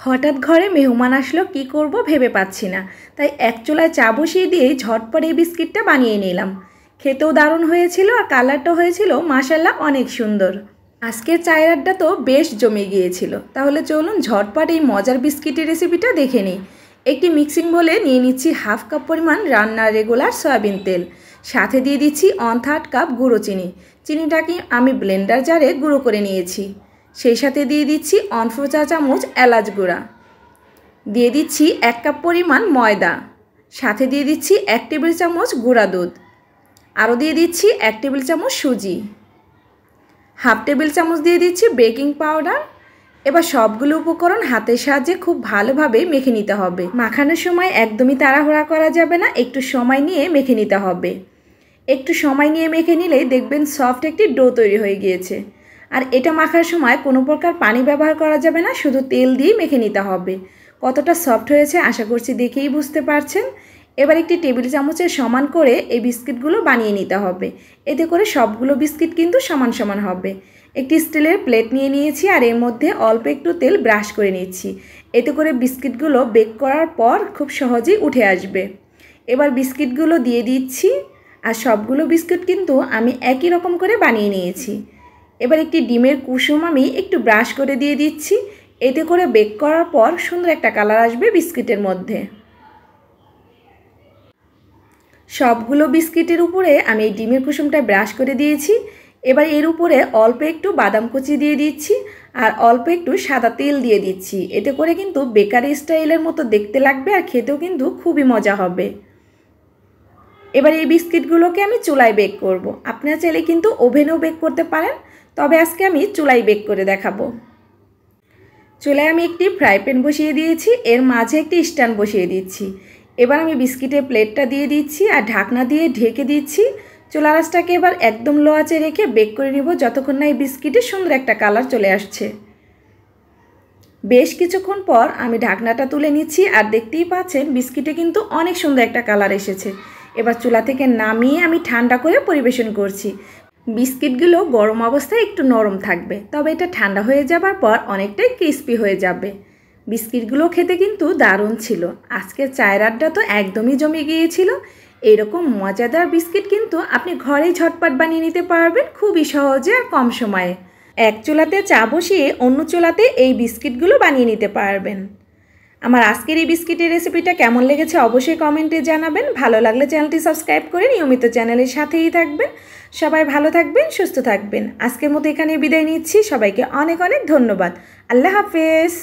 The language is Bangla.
হঠাৎ ঘরে মেহমান আসলো, কি করব ভেবে পাচ্ছি না। তাই এক চুলায় চা বসিয়ে দিয়েই ঝটপট এই বিস্কিটটা বানিয়ে নিলাম। খেতেও দারুণ হয়েছিল আর কালারটা হয়েছিল মাশাআল্লাহ অনেক সুন্দর। আজকের চায়ের আড্ডা তো বেশ জমে গিয়েছিল। তাহলে চলুন ঝটপট এই মজার বিস্কিটের রেসিপিটা দেখে নিই। একটি মিক্সিং বোলে নিয়ে নিচ্ছি হাফ কাপ পরিমাণ রান্নার রেগুলার সয়াবিন তেল, সাথে দিয়ে দিচ্ছি 1/3 কাপ গুঁড়ো চিনি। চিনিটাকে আমি ব্লেন্ডার জারে গুঁড়ো করে নিয়েছি। সেই সাথে দিয়ে দিচ্ছি 1/4 চা চামচ এলাচ গুঁড়া, দিয়ে দিচ্ছি 1 কাপ পরিমাণ ময়দা, সাথে দিয়ে দিচ্ছি 1 টেবিল চামচ গুঁড়া দুধ, আরও দিয়ে দিচ্ছি 1 টেবিল চামচ সুজি, হাফ টেবিল চামচ দিয়ে দিচ্ছি বেকিং পাউডার। এবার সবগুলো উপকরণ হাতের সাহায্যে খুব ভালোভাবে মেখে নিতে হবে। মাখানোর সময় একদমই তাড়াহুড়া করা যাবে না, একটু সময় নিয়ে মেখে নিতে হবে। একটু সময় নিয়ে মেখে নিলেই দেখবেন সফট একটি ডো তৈরি হয়ে গিয়েছে। আর এটা মাখার সময় কোনো প্রকার পানি ব্যবহার করা যাবে না, শুধু তেল দিয়ে মেখে নিতে হবে। কতটা সফট হয়েছে আশা করছি দেখেই বুঝতে পারছেন। এবার একটি টেবিল চামচের সমান করে এই বিস্কিটগুলো বানিয়ে নিতে হবে। এতে করে সবগুলো বিস্কিট কিন্তু সমান সমান হবে। একটি স্টিলের প্লেট নিয়ে নিয়েছি আর এর মধ্যে অল্প একটু তেল ব্রাশ করে নিচ্ছি। এতে করে বিস্কিটগুলো বেক করার পর খুব সহজেই উঠে আসবে। এবার বিস্কিটগুলো দিয়ে দিচ্ছি আর সবগুলো বিস্কিট কিন্তু আমি একই রকম করে বানিয়ে নিয়েছি। এবার একটি ডিমের কুসুম আমি একটু ব্রাশ করে দিয়ে দিচ্ছি। এতে করে বেক করার পর সুন্দর একটা কালার আসবে বিস্কিটের মধ্যে। সবগুলো বিস্কিটের উপরে আমি এই ডিমের কুসুমটা ব্রাশ করে দিয়েছি। এবার এর উপরে অল্প একটু বাদাম কুচি দিয়ে দিচ্ছি আর অল্প একটু সাদা তেল দিয়ে দিচ্ছি। এতে করে কিন্তু বেকারি স্টাইলের মতো দেখতে লাগবে আর খেতেও কিন্তু খুবই মজা হবে। এবার এই বিস্কিটগুলোকে আমি চুলায় বেক করব। আপনারা চাইলে কিন্তু ওভেনেও বেক করতে পারেন, তবে আজকে আমি চুলায় বেক করে দেখাবো। চুলায় আমি একটি ফ্রাই প্যান বসিয়ে দিয়েছি, এর মাঝে একটি স্ট্যান্ড বসিয়ে দিচ্ছি। এবার আমি বিস্কিটের প্লেটটা দিয়ে দিচ্ছি আর ঢাকনা দিয়ে ঢেকে দিচ্ছি। চুলার আঁচটাকে এবার একদম লো আঁচে রেখে বেক করে নিব যতক্ষণ না এই বিস্কিটে সুন্দর একটা কালার চলে আসছে। বেশ কিছুক্ষণ পর আমি ঢাকনাটা তুলে নিচ্ছি আর দেখতেই পাচ্ছেন বিস্কিটে কিন্তু অনেক সুন্দর একটা কালার এসেছে। এবার চুলা থেকে নামিয়ে আমি ঠান্ডা করে পরিবেশন করছি। বিস্কিটগুলো গরম অবস্থায় একটু নরম থাকবে, তবে এটা ঠান্ডা হয়ে যাবার পর অনেকটাই ক্রিস্পি হয়ে যাবে। বিস্কিটগুলো খেতে কিন্তু দারুণ ছিল। আজকের চায়ের আড্ডা তো একদমই জমে গিয়েছিল। এইরকম মজাদার বিস্কিট কিন্তু আপনি ঘরেই ঝটপট বানিয়ে নিতে পারবেন খুবই সহজে আর কম সময়ে। এক চুলাতে চা বসিয়ে অন্য চুলাতে এই বিস্কিটগুলো বানিয়ে নিতে পারবেন। আমার আজকের এই বিস্কিটের রেসিপিটা কেমন লেগেছে অবশ্যই কমেন্টে জানাবেন। ভালো লাগলে চ্যানেলটি সাবস্ক্রাইব করে নিয়মিত চ্যানেলের সাথেই থাকবেন। সবাই ভালো থাকবেন, সুস্থ থাকবেন। আজকের মতো এখানে বিদায় নিচ্ছি। সবাইকে অনেক অনেক ধন্যবাদ। আল্লাহ হাফেজ।